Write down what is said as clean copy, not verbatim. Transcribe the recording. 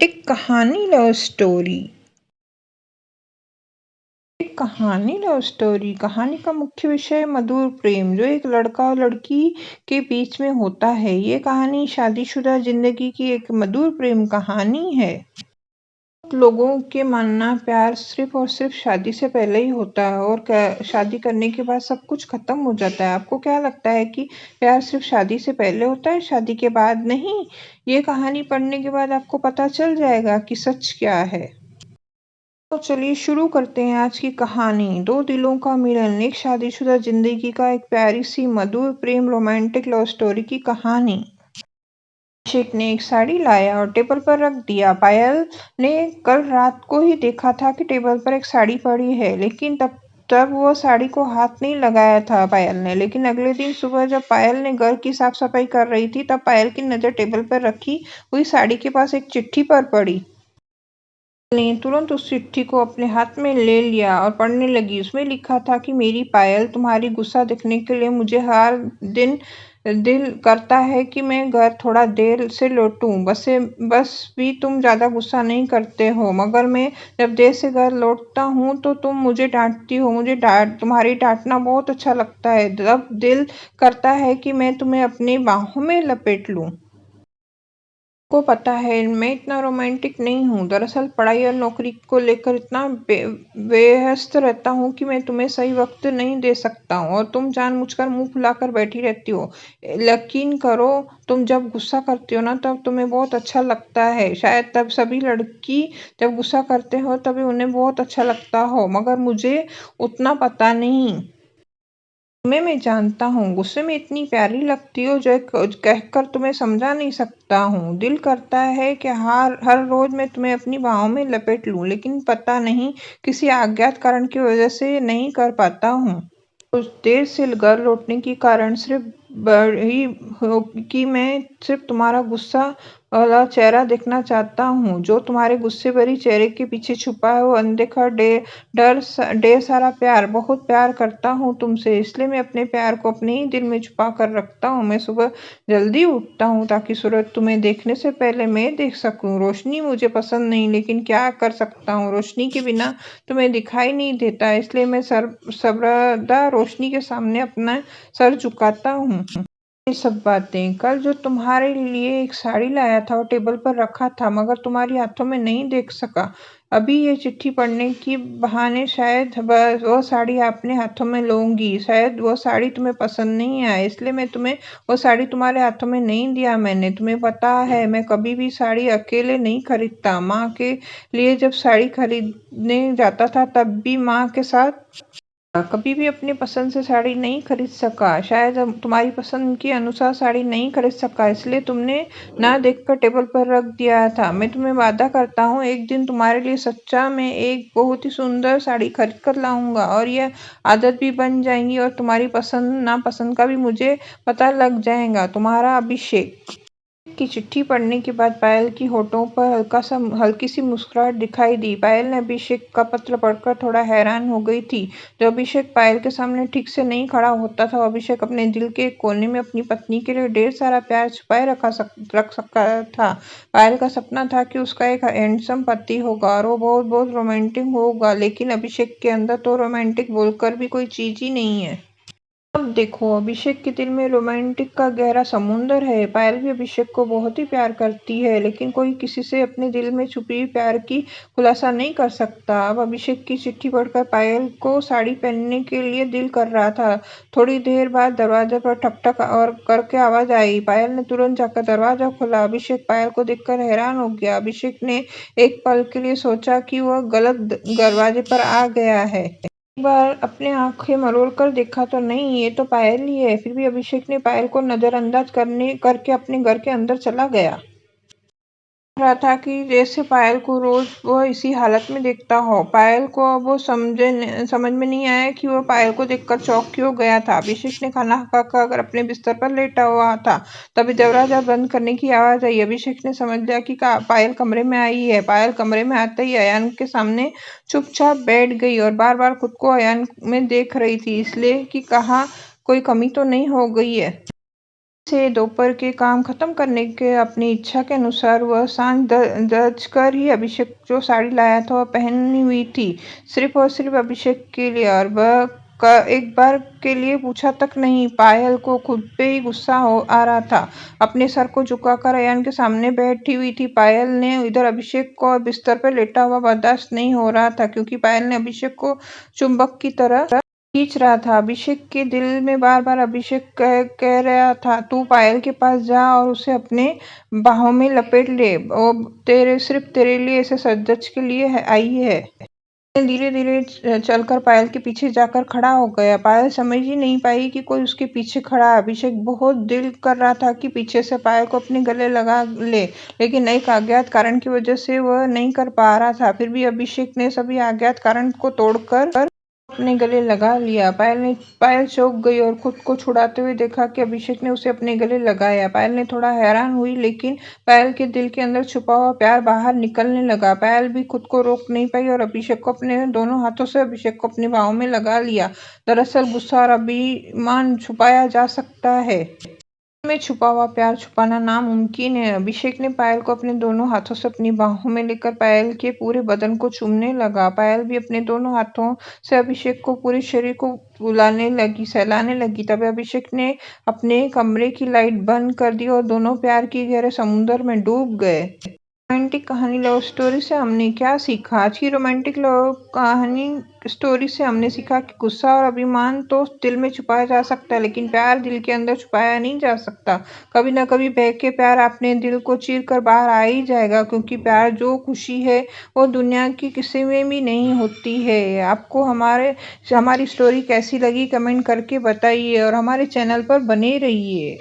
Romantic कहानी love story. एक कहानी लव स्टोरी। कहानी का मुख्य विषय मधुर प्रेम जो एक लड़का और लड़की के बीच में होता है। ये कहानी शादीशुदा जिंदगी की एक मधुर प्रेम कहानी है। लोगों के मानना प्यार सिर्फ और सिर्फ शादी से पहले ही होता है और शादी करने के बाद सब कुछ खत्म हो जाता है। आपको क्या लगता है कि प्यार सिर्फ शादी से पहले होता है, शादी के बाद नहीं? ये कहानी पढ़ने के बाद आपको पता चल जाएगा कि सच क्या है। तो चलिए शुरू करते हैं आज की कहानी। दो दिलों का मिलन, एक शादीशुदा जिंदगी का एक प्यारी सी मधुर प्रेम रोमांटिक लव स्टोरी की कहानी। अभिषेक ने एक साड़ी लाया और टेबल पर रख दिया। पायल ने कल रात को ही देखा था कि टेबल पर एक साड़ी पड़ी है, लेकिन तब तब वो साड़ी को हाथ नहीं लगाया था पायल ने। लेकिन अगले दिन सुबह जब पायल ने घर की साफ सफाई कर रही थी, तब पायल की नजर टेबल पर रखी हुई साड़ी के पास एक चिट्ठी पर पड़ी। ने तुरंत उस चिट्ठी को अपने हाथ में ले लिया और पढ़ने लगी। उसमें लिखा था कि मेरी पायल, तुम्हारी गुस्सा देखने के लिए मुझे हर दिन दिल करता है कि मैं घर थोड़ा देर से लौटूं। बस भी तुम ज़्यादा गुस्सा नहीं करते हो, मगर मैं जब देर से घर लौटता हूँ तो तुम मुझे डांटती हो। मुझे तुम्हारी डांटना बहुत अच्छा लगता है। तब दिल करता है कि मैं तुम्हें अपनी बाहों में लपेट लूं। को पता है मैं इतना रोमांटिक नहीं हूँ। दरअसल पढ़ाई और नौकरी को लेकर इतना व्यस्त रहता हूँ कि मैं तुम्हें सही वक्त नहीं दे सकता हूँ और तुम जानबूझकर मुंह फुलाकर बैठी रहती हो। यकीन करो, तुम जब गुस्सा करती हो ना, तब तुम्हें बहुत अच्छा लगता है। शायद तब सभी लड़की जब गुस्सा करते हो तभी उन्हें बहुत अच्छा लगता हो, मगर मुझे उतना पता नहीं। तुम्हें मैं जानता हूँ, गुस्से में इतनी प्यारी लगती हो जो कहकर तुम्हें समझा नहीं सकता हूँ। दिल करता है कि हर हर रोज मैं तुम्हें अपनी बाहों में लपेट लूं, लेकिन पता नहीं किसी अज्ञात कारण की वजह से नहीं कर पाता हूँ। कुछ देर से घर लौटने के कारण सिर्फ बड़ी हो कि मैं सिर्फ तुम्हारा गुस्सा वाला चेहरा देखना चाहता हूँ। जो तुम्हारे गुस्से भरी चेहरे के पीछे छुपा है वो अनदेखा ढेर सारा प्यार। बहुत प्यार करता हूँ तुमसे, इसलिए मैं अपने प्यार को अपने ही दिल में छुपा कर रखता हूँ। मैं सुबह जल्दी उठता हूँ ताकि सूरज तुम्हें देखने से पहले मैं देख सकूँ। रोशनी मुझे पसंद नहीं, लेकिन क्या कर सकता हूँ, रोशनी के बिना तुम्हें दिखाई नहीं देता, इसलिए मैं सर्वदा रोशनी के सामने अपना सर झुकाता हूँ। ये सब बातें कल जो तुम्हारे लिए एक साड़ी लाया था और टेबल पर रखा था, मगर तुम्हारी हाथों में नहीं देख सका। अभी ये चिट्ठी पढ़ने की बहाने शायद वो साड़ी अपने हाथों में लूंगी। शायद वो साड़ी तुम्हें पसंद नहीं आए, इसलिए मैं तुम्हें वो साड़ी तुम्हारे हाथों में नहीं दिया। मैंने तुम्हें पता है मैं कभी भी साड़ी अकेले नहीं खरीदता। माँ के लिए जब साड़ी खरीदने जाता था तब भी माँ के साथ कभी भी अपनी पसंद से साड़ी नहीं खरीद सका। शायद अब तुम्हारी पसंद के अनुसार साड़ी नहीं खरीद सका, इसलिए तुमने ना देखकर टेबल पर रख दिया था। मैं तुम्हें वादा करता हूँ एक दिन तुम्हारे लिए सच्चा मैं एक बहुत ही सुंदर साड़ी खरीद कर लाऊंगा और यह आदत भी बन जाएगी और तुम्हारी पसंद नापसंद का भी मुझे पता लग जाएगा। तुम्हारा अभिषेक। की चिट्ठी पढ़ने के बाद पायल की होठों पर हल्की सी मुस्कुराहट दिखाई दी। पायल ने अभिषेक का पत्र पढ़कर थोड़ा हैरान हो गई थी। जो अभिषेक पायल के सामने ठीक से नहीं खड़ा होता था, अभिषेक अपने दिल के एक कोने में अपनी पत्नी के लिए ढेर सारा प्यार छुपाए रख सकता था। पायल का सपना था कि उसका एक हैंडसम पति होगा और वो बहुत बहुत रोमांटिक होगा, लेकिन अभिषेक के अंदर तो रोमांटिक बोलकर भी कोई चीज ही नहीं है। अब देखो, अभिषेक के दिल में रोमांटिक का गहरा समुंदर है। पायल भी अभिषेक को बहुत ही प्यार करती है, लेकिन कोई किसी से अपने दिल में छुपी हुई प्यार की खुलासा नहीं कर सकता। अब अभिषेक की चिट्ठी पढ़कर पायल को साड़ी पहनने के लिए दिल कर रहा था। थोड़ी देर बाद दरवाजे पर ठक ठक और करके आवाज आई। पायल ने तुरंत जाकर दरवाजा खोला। अभिषेक पायल को देखकर हैरान हो गया। अभिषेक ने एक पल के लिए सोचा कि वह गलत दरवाजे पर आ गया है। एक बार अपने आंखें मरोड़ कर देखा तो नहीं, ये तो पायल ही है। फिर भी अभिषेक ने पायल को नजरअंदाज करके अपने घर के अंदर चला गया। रहा था कि जैसे पायल को रोज वो इसी हालत में देखता हो। पायल को अब वो समझ में नहीं आया कि वो पायल को देखकर चौंक क्यों गया था। अभिषेक ने खाना खाकर अपने बिस्तर पर लेटा हुआ था, तभी दरवाजा बंद करने की आवाज आई। अभिषेक ने समझ लिया कि पायल कमरे में आई है। पायल कमरे में आते ही अयान के सामने चुपचाप बैठ गई और बार बार खुद को अयान में देख रही थी, इसलिए कि कहा कोई कमी तो नहीं हो गई है। से दोपहर के काम खत्म करने के अपनी इच्छा के अनुसार वह सांझ दज कर ही अभिषेक जो साड़ी लाया था वह पहनी हुई थी, सिर्फ और सिर्फ अभिषेक के लिए। और वह एक बार के लिए पूछा तक नहीं। पायल को खुद पे ही गुस्सा आ रहा था। अपने सर को झुकाकर अयान के सामने बैठी हुई थी। पायल ने इधर अभिषेक को बिस्तर पर लेटा हुआ बर्दाश्त नहीं हो रहा था, क्योंकि पायल ने अभिषेक को चुंबक की तरह खींच रहा था। अभिषेक के दिल में बार बार अभिषेक कह रहा था, तू पायल के पास जा और उसे अपने बाहों में लपेट ले, वो सिर्फ तेरे लिए, ऐसे सच के लिए आई है। धीरे धीरे चलकर पायल के पीछे जाकर खड़ा हो गया। पायल समझ ही नहीं पाई कि कोई उसके पीछे खड़ा है। अभिषेक बहुत दिल कर रहा था कि पीछे से पायल को अपने गले लगा ले, लेकिन एक अज्ञात कारण की वजह से वह नहीं कर पा रहा था। फिर भी अभिषेक ने सभी अज्ञात कारण को तोड़कर अपने गले लगा लिया। पायल चौंक गई और खुद को छुड़ाते हुए देखा कि अभिषेक ने उसे अपने गले लगाया। पायल ने थोड़ा हैरान हुई, लेकिन पायल के दिल के अंदर छुपा हुआ प्यार बाहर निकलने लगा। पायल भी खुद को रोक नहीं पाई और अभिषेक को अपने दोनों हाथों से अभिषेक को अपनी बाहों में लगा लिया। दरअसल गुस्सा और अभिमान छुपाया जा सकता है, में छुपा हुआ प्यार छुपाना नामुमकिन है। अभिषेक ने पायल को अपने दोनों हाथों से अपनी बाहों में लेकर पायल के पूरे बदन को चूमने लगा। पायल भी अपने दोनों हाथों से अभिषेक को पूरे शरीर को सहलाने लगी। तभी अभिषेक ने अपने कमरे की लाइट बंद कर दी और दोनों प्यार के गहरे समुद्र में डूब गए। रोमांटिक कहानी लव स्टोरी से हमने क्या सीखा? आज की रोमांटिक लव कहानी स्टोरी से हमने सीखा कि गुस्सा और अभिमान तो दिल में छुपाया जा सकता है, लेकिन प्यार दिल के अंदर छुपाया नहीं जा सकता। कभी ना कभी बहके प्यार अपने दिल को चीर कर बाहर आ ही जाएगा, क्योंकि प्यार जो खुशी है वो दुनिया की किसी में भी नहीं होती है। आपको हमारी स्टोरी कैसी लगी कमेंट करके बताइए और हमारे चैनल पर बने रहिए।